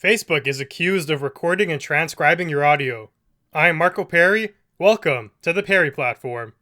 Facebook is accused of recording and transcribing your audio. I'm Marco Perri. Welcome to the Perri platform.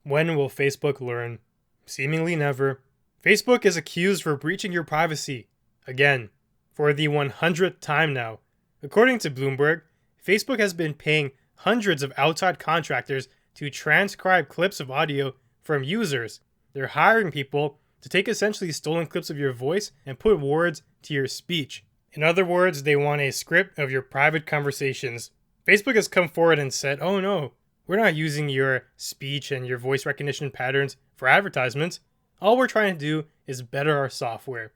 When will Facebook learn? Seemingly never. Facebook is accused for breaching your privacy. Again, for the 100th time now. According to Bloomberg, Facebook has been paying hundreds of outside contractors to transcribe clips of audio from users. They're hiring people to take essentially stolen clips of your voice and put words to your speech. In other words, they want a script of your private conversations. Facebook has come forward and said, oh no, we're not using your speech and your voice recognition patterns for advertisements. All we're trying to do is better our software.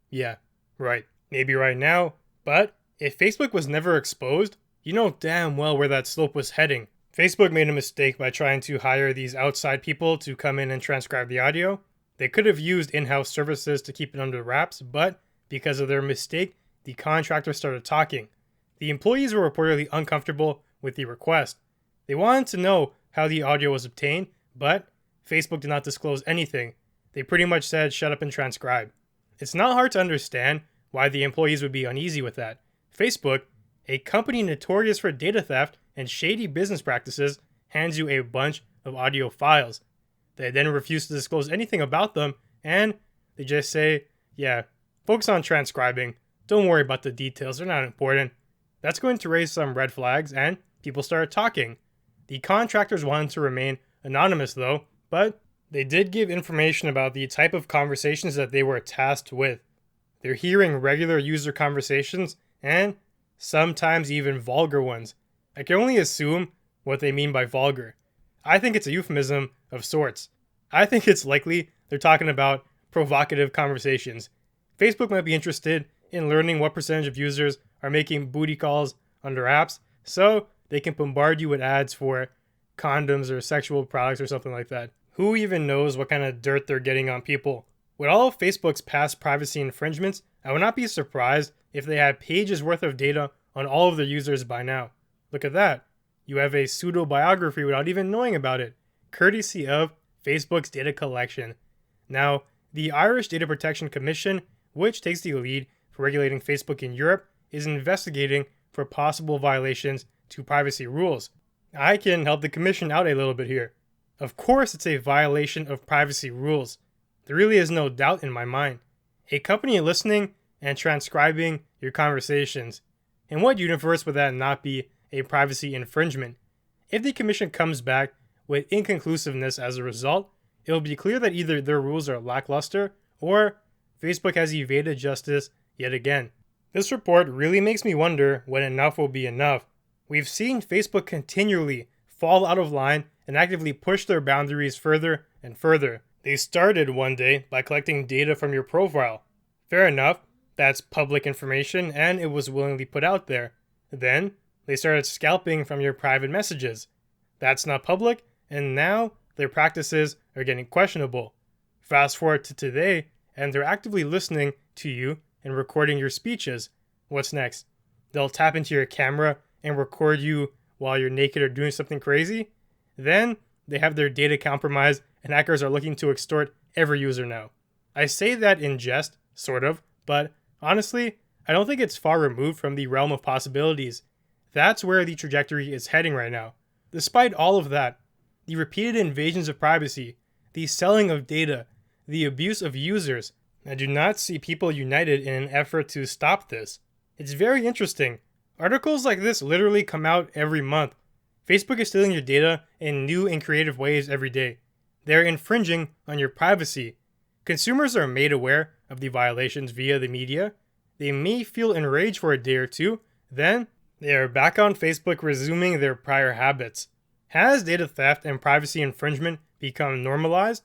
Yeah, right. Maybe right now, but if Facebook was never exposed, you know damn well where that slope was heading. Facebook made a mistake by trying to hire these outside people to come in and transcribe the audio. They could have used in-house services to keep it under wraps, but because of their mistake, the contractors started talking. The employees were reportedly uncomfortable with the request. They wanted to know how the audio was obtained, but Facebook did not disclose anything. They pretty much said, shut up and transcribe. It's not hard to understand why the employees would be uneasy with that. Facebook, a company notorious for data theft and shady business practices, hands you a bunch of audio files. They then refuse to disclose anything about them, and they just say, yeah, focus on transcribing. Don't worry about the details, they're not important. That's going to raise some red flags, and people started talking. The contractors wanted to remain anonymous though, but they did give information about the type of conversations that they were tasked with. They're hearing regular user conversations, and sometimes even vulgar ones. I can only assume what they mean by vulgar. I think it's a euphemism of sorts. I think it's likely they're talking about provocative conversations. Facebook might be interested in learning what percentage of users are making booty calls under apps, so they can bombard you with ads for condoms or sexual products or something like that. Who even knows what kind of dirt they're getting on people? With all of Facebook's past privacy infringements, I would not be surprised if they had pages worth of data on all of their users by now. Look at that. You have a pseudo-biography without even knowing about it, courtesy of Facebook's data collection. Now, the Irish Data Protection Commission, which takes the lead for regulating Facebook in Europe, is investigating for possible violations to privacy rules. I can help the commission out a little bit here. Of course it's a violation of privacy rules. There really is no doubt in my mind. A company listening and transcribing your conversations. In what universe would that not be a privacy infringement? If the commission comes back with inconclusiveness as a result, it will be clear that either their rules are lackluster or Facebook has evaded justice yet again. This report really makes me wonder when enough will be enough. We've seen Facebook continually fall out of line and actively push their boundaries further and further. They started one day by collecting data from your profile. Fair enough, that's public information and it was willingly put out there. Then, they started scalping from your private messages. That's not public, and now their practices are getting questionable. Fast forward to today, and they're actively listening to you and recording your speeches. What's next? They'll tap into your camera and record you while you're naked or doing something crazy? Then, they have their data compromised, and hackers are looking to extort every user now. I say that in jest, sort of, but honestly, I don't think it's far removed from the realm of possibilities. That's where the trajectory is heading right now. Despite all of that, the repeated invasions of privacy, the selling of data, the abuse of users, I do not see people united in an effort to stop this. It's very interesting. Articles like this literally come out every month. Facebook is stealing your data in new and creative ways every day. They're infringing on your privacy. Consumers are made aware of the violations via the media. They may feel enraged for a day or two, then they are back on Facebook resuming their prior habits. Has data theft and privacy infringement become normalized?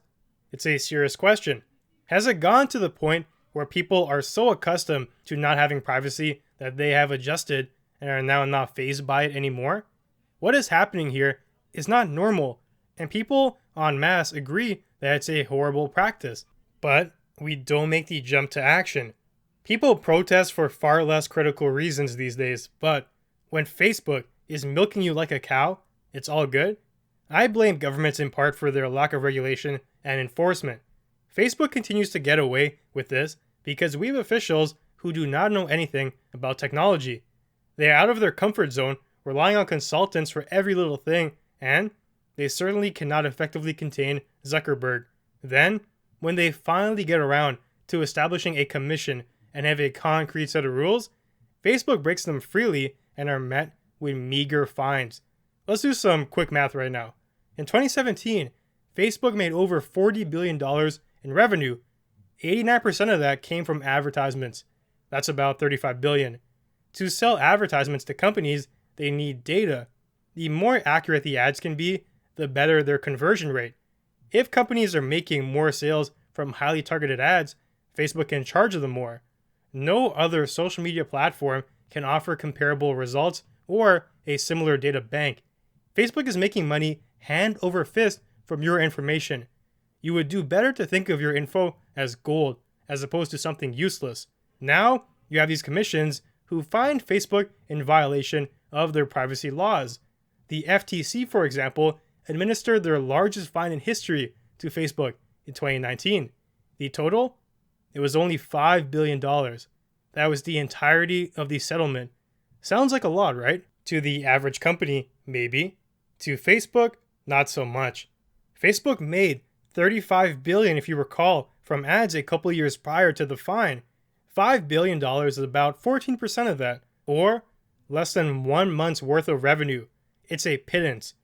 It's a serious question. Has it gone to the point where people are so accustomed to not having privacy that they have adjusted and are now not fazed by it anymore? What is happening here is not normal, and people en masse agree that it's a horrible practice. But we don't make the jump to action. People protest for far less critical reasons these days, but when Facebook is milking you like a cow, it's all good? I blame governments in part for their lack of regulation and enforcement. Facebook continues to get away with this because we have officials who do not know anything about technology. They are out of their comfort zone, relying on consultants for every little thing, and they certainly cannot effectively contain Zuckerberg. Then, when they finally get around to establishing a commission and have a concrete set of rules, Facebook breaks them freely and are met with meager fines. Let's do some quick math right now. In 2017, Facebook made over $40 billion in revenue. 89% of that came from advertisements. That's about $35 billion. To sell advertisements to companies, they need data. The more accurate the ads can be, the better their conversion rate. If companies are making more sales from highly targeted ads, Facebook can charge them more. No other social media platform can offer comparable results or a similar data bank. Facebook is making money hand over fist from your information. You would do better to think of your info as gold as opposed to something useless. Now, you have these commissions who find Facebook in violation of their privacy laws. The FTC, for example, administered their largest fine in history to Facebook in 2019. The total? It was only $5 billion. That was the entirety of the settlement. Sounds like a lot, right? To the average company, maybe. To Facebook, not so much. Facebook made $35 billion, if you recall, from ads a couple years prior to the fine. $5 billion is about 14% of that, or less than 1 month's worth of revenue. It's a pittance.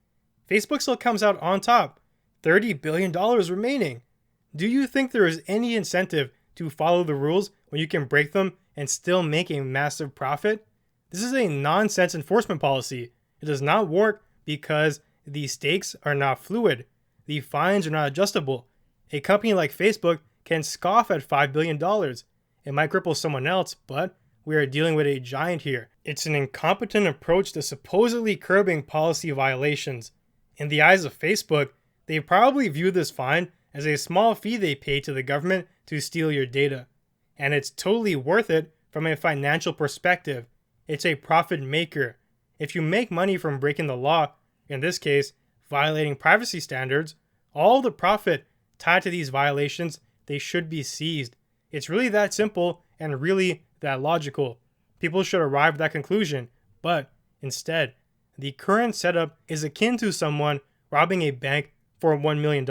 Facebook still comes out on top, $30 billion remaining. Do you think there is any incentive to follow the rules when you can break them and still make a massive profit? This is a nonsense enforcement policy. It does not work because the stakes are not fluid. The fines are not adjustable. A company like Facebook can scoff at $5 billion. It might cripple someone else, but we are dealing with a giant here. It's an incompetent approach to supposedly curbing policy violations. In the eyes of Facebook, they probably view this fine as a small fee they pay to the government to steal your data. And it's totally worth it from a financial perspective. It's a profit maker. If you make money from breaking the law, in this case, violating privacy standards, all the profit tied to these violations, they should be seized. It's really that simple and really that logical. People should arrive at that conclusion, but instead, the current setup is akin to someone robbing a bank for $1 million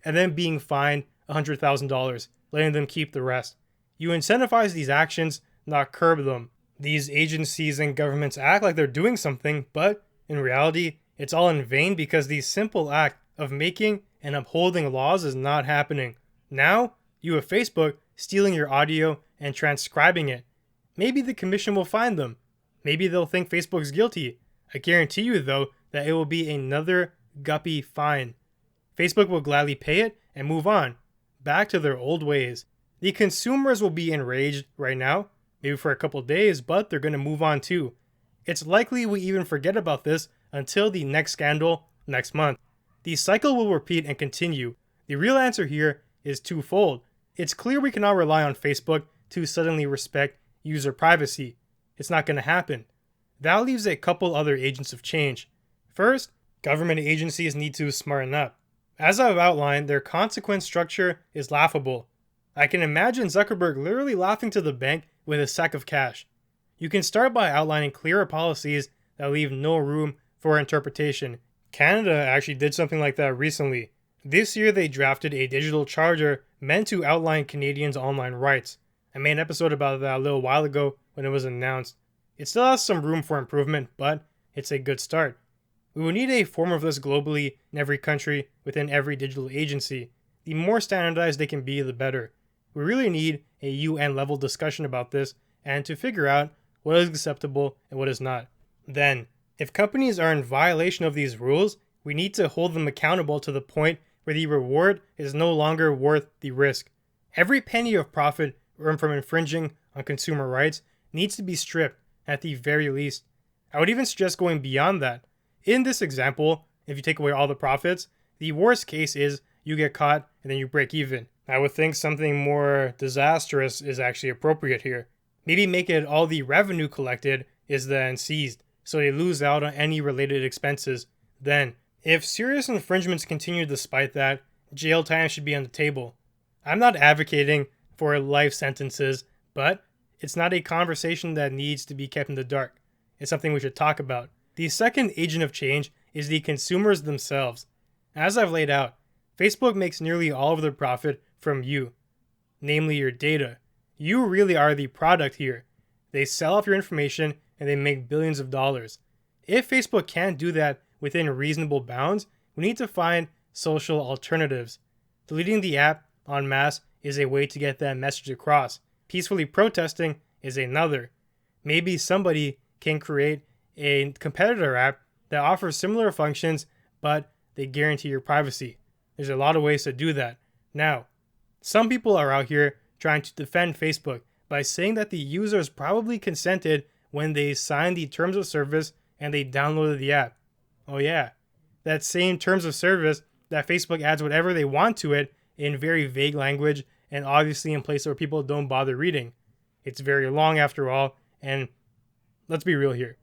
and then being fined $100,000, letting them keep the rest. You incentivize these actions, not curb them. These agencies and governments act like they're doing something, but in reality, it's all in vain because the simple act of making and upholding laws is not happening. Now, you have Facebook stealing your audio and transcribing it. Maybe the commission will find them. Maybe they'll think Facebook's guilty. I guarantee you, though, that it will be another guppy fine. Facebook will gladly pay it and move on, back to their old ways. The consumers will be enraged right now, maybe for a couple days, but they're going to move on too. It's likely we even forget about this until the next scandal next month. The cycle will repeat and continue. The real answer here is twofold. It's clear we cannot rely on Facebook to suddenly respect user privacy. It's not going to happen. That leaves a couple other agents of change. First, government agencies need to smarten up. As I've outlined, their consequence structure is laughable. I can imagine Zuckerberg literally laughing to the bank with a sack of cash. You can start by outlining clearer policies that leave no room for interpretation. Canada actually did something like that recently. This year they drafted a digital charter meant to outline Canadians' online rights. I made an episode about that a little while ago when it was announced. It still has some room for improvement, but it's a good start. We will need a form of this globally in every country within every digital agency. The more standardized they can be, the better. We really need a UN-level discussion about this and to figure out what is acceptable and what is not. Then, if companies are in violation of these rules, we need to hold them accountable to the point where the reward is no longer worth the risk. Every penny of profit earned from infringing on consumer rights needs to be stripped at the very least. I would even suggest going beyond that. In this example, if you take away all the profits, the worst case is you get caught and then you break even. I would think something more disastrous is actually appropriate here. Maybe make it all the revenue collected is then seized, so they lose out on any related expenses. Then, if serious infringements continue despite that, jail time should be on the table. I'm not advocating for life sentences, but it's not a conversation that needs to be kept in the dark. It's something we should talk about. The second agent of change is the consumers themselves. As I've laid out, Facebook makes nearly all of their profit from you, namely your data. You really are the product here. They sell off your information and they make billions of dollars. If Facebook can't do that within reasonable bounds, we need to find social alternatives. Deleting the app en masse is a way to get that message across. Peacefully protesting is another. Maybe somebody can create a competitor app that offers similar functions, but they guarantee your privacy. There's a lot of ways to do that. Now, some people are out here trying to defend Facebook by saying that the users probably consented when they signed the terms of service and they downloaded the app. Oh yeah, that same terms of service that Facebook adds whatever they want to it in very vague language and obviously in places where people don't bother reading. It's very long after all, and let's be real here.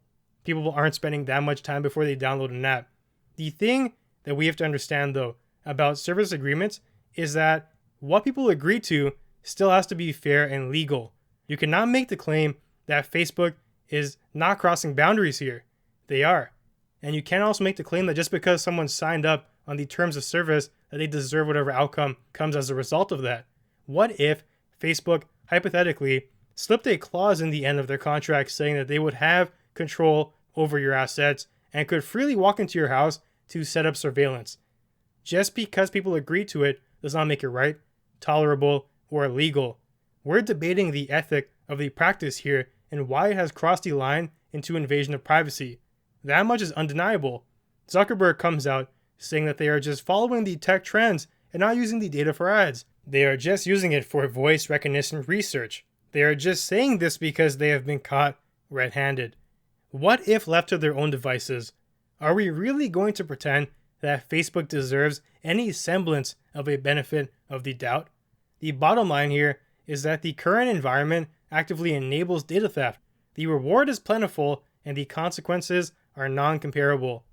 People aren't spending that much time before they download an app. The thing that we have to understand though about service agreements is that what people agree to still has to be fair and legal. You cannot make the claim that Facebook is not crossing boundaries here. They are. And you can't also make the claim that just because someone signed up on the terms of service that they deserve whatever outcome comes as a result of that. What if Facebook, hypothetically, slipped a clause in the end of their contract saying that they would have control over your assets and could freely walk into your house to set up surveillance? Just because people agree to it does not make it right, tolerable, or legal. We're debating the ethic of the practice here and why it has crossed the line into invasion of privacy. That much is undeniable. Zuckerberg comes out saying that they are just following the tech trends and not using the data for ads. They are just using it for voice recognition research. They are just saying this because they have been caught red-handed. What if left to their own devices? Are we really going to pretend that Facebook deserves any semblance of a benefit of the doubt? The bottom line here is that the current environment actively enables data theft. The reward is plentiful and the consequences are non-comparable.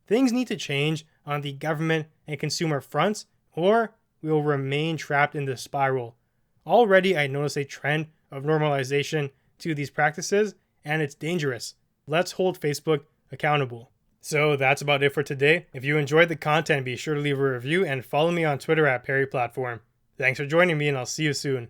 Things need to change on the government and consumer fronts, or we will remain trapped in this spiral. Already I notice a trend of normalization to these practices, and it's dangerous. Let's hold Facebook accountable. So that's about it for today. If you enjoyed the content, be sure to leave a review and follow me on Twitter at Perri Platform. Thanks for joining me, and I'll see you soon.